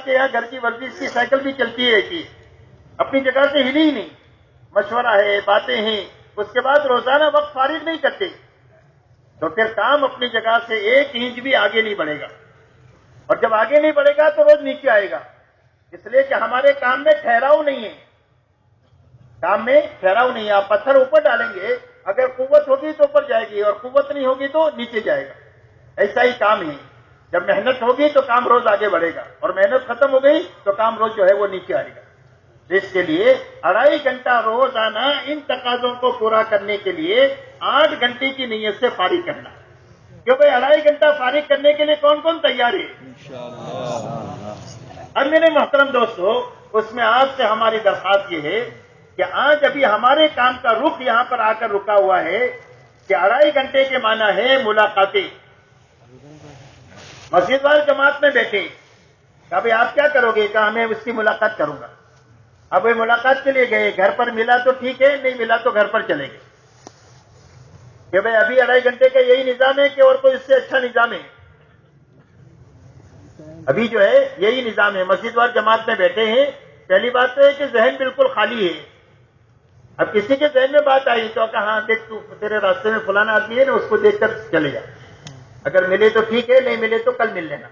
کے یہاں گھر کی ورزش کی سائیکل بھی چلتی ہے کہ اپنی جگہ سے ہلی ہی نہیں، مشورہ ہے، باتیں ہیں، اس کے بعد روزانہ وقت فارغ نہیں کرتے، تو پھر کام اپنی جگہ سے 1 انچ بھی آگے نہیں بڑھے گا، اور جب آگے نہیں بڑھے گا تو روز نیچے آئے گا، اس لیے کہ ہمارے کام میں ٹھہراؤ نہیں ہے، کام میں ٹھہراؤ نہیں ہے۔ آپ پتھر اوپر ڈالیں گے، اگر قوت ہوگی تو اوپر جائے گی، اور قوت نہیں ہوگی تو نیچے جائے گا، ایسا ہی کام ہے، جب محنت ہوگی تو کام روز آگے بڑھے گا، اور محنت ختم ہو گئی تو کام روز جو ہے وہ نیچے آئے گا۔ اس کے لیے 2.5 گھنٹہ روزانہ ان تقاضوں کو پورا کرنے کے لیے 8 گھنٹے کی نیت سے فارغ کرنا، کیوں بھائی 2.5 گھنٹہ فارغ کرنے کے لیے کون کون تیار ہے؟ اب میرے محترم دوستو، اس میں آپ سے ہماری درخواست یہ ہے کہ آج ابھی ہمارے کام کا رخ یہاں پر آ کر رکا ہوا ہے کہ 2.5 گھنٹے کے معنی ہے ملاقاتیں۔ مسجد وال جماعت میں بیٹھے، کہ بھائی آپ کیا کرو گے؟ کہ میں اس کی ملاقات کروں گا۔ اب وہ ملاقات کے لیے گئے، گھر پر ملا تو ٹھیک ہے، نہیں ملا تو گھر پر چلے گئے، کہ بھائی ابھی 2.5 گھنٹے کا یہی نظام ہے کہ اور کوئی اس سے اچھا نظام ہے؟ ابھی جو ہے یہی نظام ہے، مسجد وال جماعت میں بیٹھے ہیں، پہلی بات تو ہے کہ ذہن بالکل خالی ہے۔ اب کسی کے ذہن میں بات آئی تو کہا ہاں دیکھ تو تیرے راستے میں فلانا آدمی ہے نا، اس کو دیکھ کر چلے جا، اگر ملے تو ٹھیک ہے، نہیں ملے تو کل مل لینا،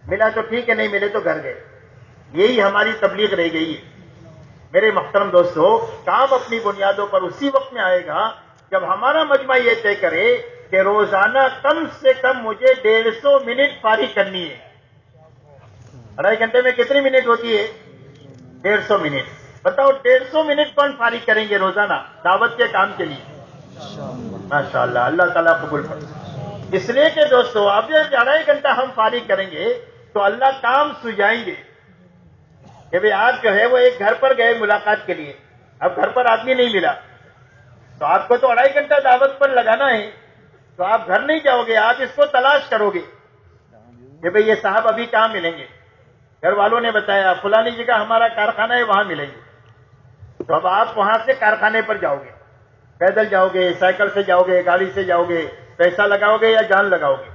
ملا تو ٹھیک ہے، نہیں ملے تو گھر گئے۔ یہی ہماری تبلیغ رہ گئی ہے۔ میرے محترم دوستو، کام اپنی بنیادوں پر اسی وقت میں آئے گا جب ہمارا مجمع یہ طے کرے کہ روزانہ کم سے کم مجھے 150 منٹ فارغ کرنی ہے۔ 2.5 گھنٹے میں کتنی منٹ ہوتی ہے؟ 150 منٹ۔ بتاؤ 150 منٹ کون فارغ کریں گے روزانہ دعوت کے کام کے لیے؟ ماشاءاللہ، اللہ تعالیٰ قبول کرے۔ اس لیے کہ دوستو، اب جب 2.5 گھنٹہ ہم فارغ کریں گے تو اللہ کام سجائیں گے کہ بھئی آپ جو ہے وہ ایک گھر پر گئے ملاقات کے لیے، اب گھر پر آدمی نہیں ملا تو آپ کو تو 2.5 گھنٹہ دعوت پر لگانا ہے، تو آپ گھر نہیں جاؤ گے، آپ اس کو تلاش کرو گے کہ بھئی یہ صاحب ابھی کہاں ملیں گے؟ گھر والوں نے بتایا فلانی جگہ ہمارا کارخانہ ہے، وہاں ملیں گے، تو اب آپ وہاں سے کارخانے پر جاؤ گے، پیدل جاؤ گے، سائیکل سے جاؤ گے، گاڑی سے جاؤ گے، پیسہ لگاؤ گے یا جان لگاؤ گے؟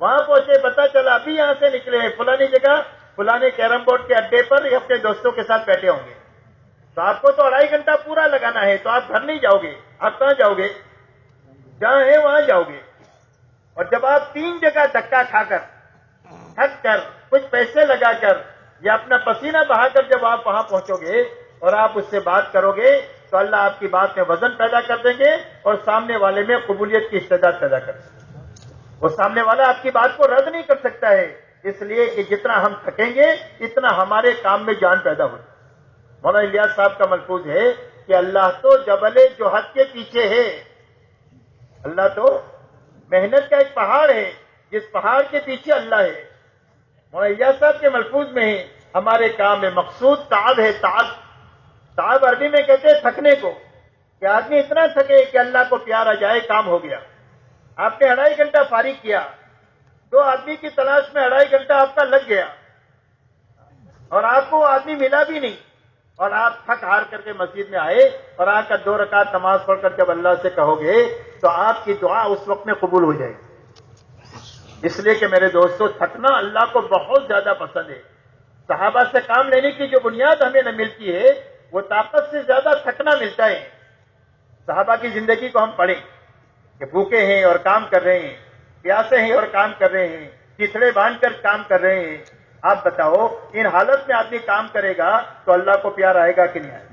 وہاں پہنچے، پتا چلا ابھی یہاں سے نکلے ہیں فلانی جگہ، فلانے کیرم بورڈ کے اڈے پر اپنے دوستوں کے ساتھ بیٹھے ہوں گے، تو آپ کو تو 2.5 گھنٹہ پورا لگانا ہے، تو آپ گھر نہیں جاؤ گے، آپ کہاں جاؤ گے؟ جہاں ہے وہاں جاؤ گے۔ اور جب آپ 3 جگہ دھکا کھا کر، تھک کر، کچھ پیسے لگا کر یا اپنا پسینہ بہا کر جب آپ وہاں پہنچو گے اور آپ اس سے بات کرو گے تو اللہ آپ کی بات میں وزن پیدا کر دیں گے اور سامنے والے میں قبولیت کی استعداد پیدا کر دیں گے۔ وہ سامنے والا آپ کی بات کو رد نہیں کر سکتا ہے، اس لیے کہ جتنا ہم تھکیں گے اتنا ہمارے کام میں جان پیدا ہوگی۔ مولانا الیاس صاحب کا ملفوظ ہے کہ اللہ تو جبل جوہد کے پیچھے ہے، اللہ تو محنت کا ایک پہاڑ ہے جس پہاڑ کے پیچھے اللہ ہے۔ مولانا الیاس صاحب کے ملفوظ میں ہمارے کام میں مقصود تعب ہے، تعب۔ تعب عربی میں کہتے ہیں تھکنے کو، کہ آدمی اتنا تھکے کہ اللہ کو پیار آ جائے، کام ہو گیا۔ آپ نے 2.5 گھنٹہ فارغ کیا، 2 آدمی کی تلاش میں 2.5 گھنٹہ آپ کا لگ گیا اور آپ کو آدمی ملا بھی نہیں، اور آپ تھک ہار کر کے مسجد میں آئے اور آ کر 2 رکعت نماز پڑھ کر جب اللہ سے کہو گے تو آپ کی دعا اس وقت میں قبول ہو جائے گی۔ اس لیے کہ میرے دوستو، تھکنا اللہ کو بہت زیادہ پسند ہے۔ صحابہ سے کام لینے کی جو بنیاد ہمیں نہ ملتی ہے وہ طاقت سے زیادہ تھکنا ملتا ہے۔ صحابہ کی زندگی کو ہم پڑھیں کہ بھوکے ہیں اور کام کر رہے ہیں، پیاسے ہیں اور کام کر رہے ہیں، چتھڑے باندھ کر کام کر رہے ہیں۔ آپ بتاؤ ان حالت میں آدمی کام کرے گا تو اللہ کو پیار آئے گا کہ نہیں آئے گا؟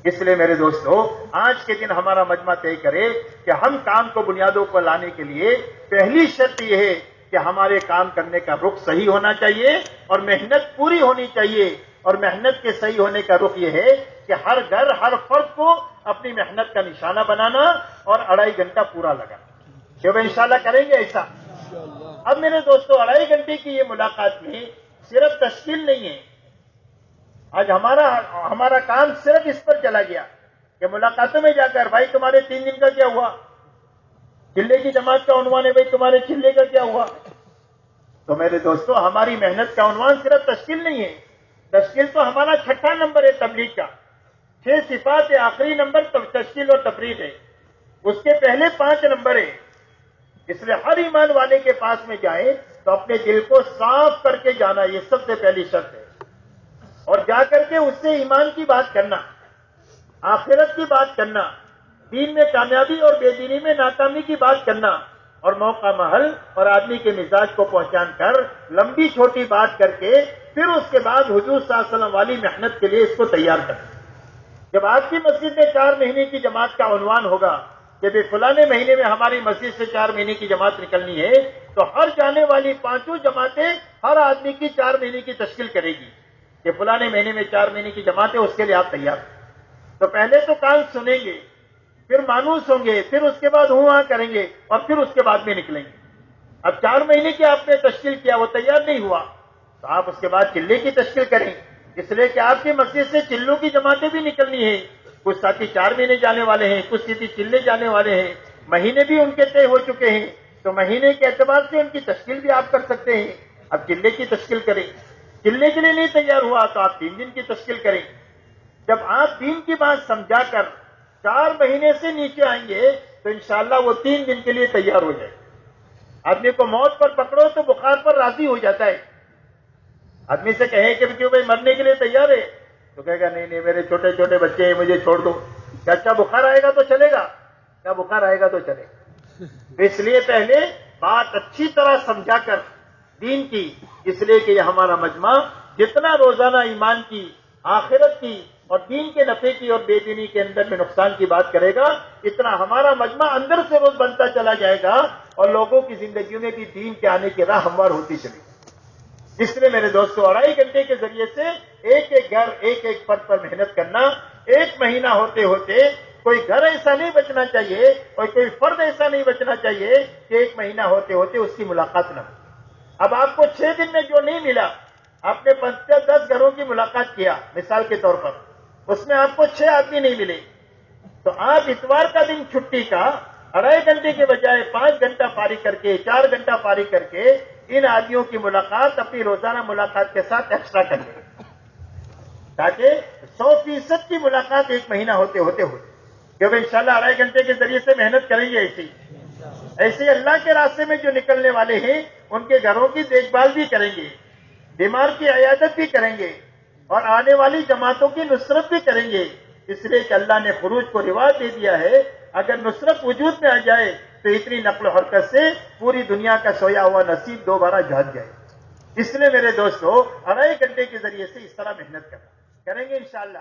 اس لیے میرے دوستو، آج کے دن ہمارا مجمع طے کرے کہ ہم کام کو بنیادوں پر لانے کے لیے پہلی شرط یہ ہے کہ ہمارے کام کرنے کا رخ صحیح ہونا چاہیے اور محنت پوری ہونی چاہیے، اور محنت کے صحیح ہونے کا رخ یہ ہے کہ ہر گھر، ہر فرد کو اپنی محنت کا نشانہ بنانا اور 2.5 گھنٹہ پورا لگانا۔ جب انشاءاللہ کریں گے ایسا۔ اب میرے دوستو، 2.5 گھنٹے کی یہ ملاقات میں صرف تشکیل نہیں ہے، آج ہمارا کام صرف اس پر چلا گیا کہ ملاقاتوں میں جا کر بھائی تمہارے 3 دن کا کیا ہوا، چلے کی جماعت کا عنوان ہے بھائی تمہارے چلے کا کیا ہوا۔ تو میرے دوستو، ہماری محنت کا عنوان صرف تشکیل نہیں ہے، تشکیل تو ہمارا 6واں نمبر ہے تبلیغ کا، 6 صفات ہے، آخری نمبر تشکیل اور تفریق ہے، اس کے پہلے 5 نمبر ہے۔ اس لیے ہر ایمان والے کے پاس میں جائیں تو اپنے دل کو صاف کر کے جانا، یہ سب سے پہلی شرط ہے، اور جا کر کے اس سے ایمان کی بات کرنا، آخرت کی بات کرنا، دین میں کامیابی اور بے دینی میں ناکامی کی بات کرنا، اور موقع محل اور آدمی کے مزاج کو پہچان کر لمبی چھوٹی بات کر کے پھر اس کے بعد حضور صلی اللہ علیہ وسلم والی محنت کے لیے اس کو تیار کرنا۔ جب آپ کی مسجد میں 4 مہینے کی جماعت کا عنوان ہوگا کہ بھئی فلانے مہینے میں ہماری مسجد سے 4 مہینے کی جماعت نکلنی ہے، تو ہر جانے والی 5 جماعتیں ہر آدمی کی 4 مہینے کی تشکیل کرے گی کہ فلانے مہینے میں 4 مہینے کی جماعت ہے، اس کے لیے آپ تیار ہیں۔ تو پہلے تو کان سنیں گے، پھر مانوس ہوں گے، پھر اس کے بعد ہاں کریں گے، اور پھر اس کے بعد میں نکلیں گے۔ اب 4 مہینے کی آپ نے تشکیل کیا، وہ تیار نہیں ہوا، تو آپ اس کے بعد چلے کی تشکیل کریں، اس لیے کہ آپ کی مسجد سے چلوں کی جماعتیں بھی نکلنی ہیں۔ کچھ ساتھی 4 مہینے جانے والے ہیں، کچھ ساتھی چلے جانے والے ہیں، مہینے بھی ان کے طے ہو چکے ہیں، تو مہینے کے اعتبار سے ان کی تشکیل بھی آپ کر سکتے ہیں۔ اب چلے کی تشکیل کریں، چلے کے لیے نہیں تیار ہوا تو آپ 3 دن کی تشکیل کریں۔ جب آپ دین کی بات سمجھا کر 4 مہینے سے نیچے آئیں گے تو انشاءاللہ وہ 3 دن کے لیے تیار ہو جائے۔ آدمی کو موت پر پکڑو تو بخار پر راضی ہو جاتا ہے۔ آدمی سے کہیں کہ کیوں بھائی مرنے کے لیے تیار ہے، تو کہے گا نہیں میرے چھوٹے چھوٹے بچے ہیں، مجھے چھوڑ دو۔ کہ اچھا بخار آئے گا تو چلے گا؟ کیا بخار آئے گا تو چلے گا؟ اس لیے پہلے بات اچھی طرح سمجھا کر دین کی، اس لیے کہ یہ ہمارا مجمع جتنا روزانہ ایمان کی، آخرت کی اور دین کے نفع کی اور بے دینی کے اندر میں نقصان کی بات کرے گا، اتنا ہمارا مجمع اندر سے روز بنتا چلا جائے گا اور لوگوں کی زندگیوں میں بھی دین کے آنے کی راہ ہموار ہوتی چلے گی۔ اس لیے میرے دوستو 2.5 گھنٹے کے ذریعے سے ایک ایک گھر، ایک ایک فرد پر محنت کرنا، 1 مہینہ ہوتے ہوتے کوئی گھر ایسا نہیں بچنا چاہیے اور کوئی فرد ایسا نہیں بچنا چاہیے کہ 1 مہینہ ہوتے ہوتے اس کی ملاقات نہ ہو۔ اب آپ کو 6 دن میں جو نہیں ملا، آپ نے 10 گھروں کی ملاقات کیا مثال کے طور پر، اس میں آپ کو 6 آدمی نہیں ملے، تو آپ اتوار کا دن چھٹی کا 2.5 گھنٹے کے بجائے 5 گھنٹہ فارغ کر کے، 4 گھنٹہ فارغ کر کے ان آدمیوں کی ملاقات اپنی روزانہ ملاقات کے ساتھ ایکسٹرا کر لیں، تاکہ 100% کی ملاقات 1 مہینہ ہوتے ہوتے ہو، کیونکہ انشاءاللہ 2.5 گھنٹے کے ذریعے سے محنت کریں گے۔ ایسے اللہ کے راستے میں جو نکلنے والے ہیں ان کے گھروں کی دیکھ بھال بھی کریں گے، بیمار کی عیادت بھی کریں گے، اور آنے والی جماعتوں کی نصرت بھی کریں گے، اس لیے کہ اللہ نے خروج کو رواج دے دیا ہے۔ اگر نصرت وجود میں آ جائے تو اتنی نقل و حرکت سے پوری دنیا کا سویا ہوا نصیب دوبارہ جاگ جائے۔ اس لیے میرے دوستو 2.5 گھنٹے کے ذریعے سے اس طرح محنت کریں گے انشاءاللہ۔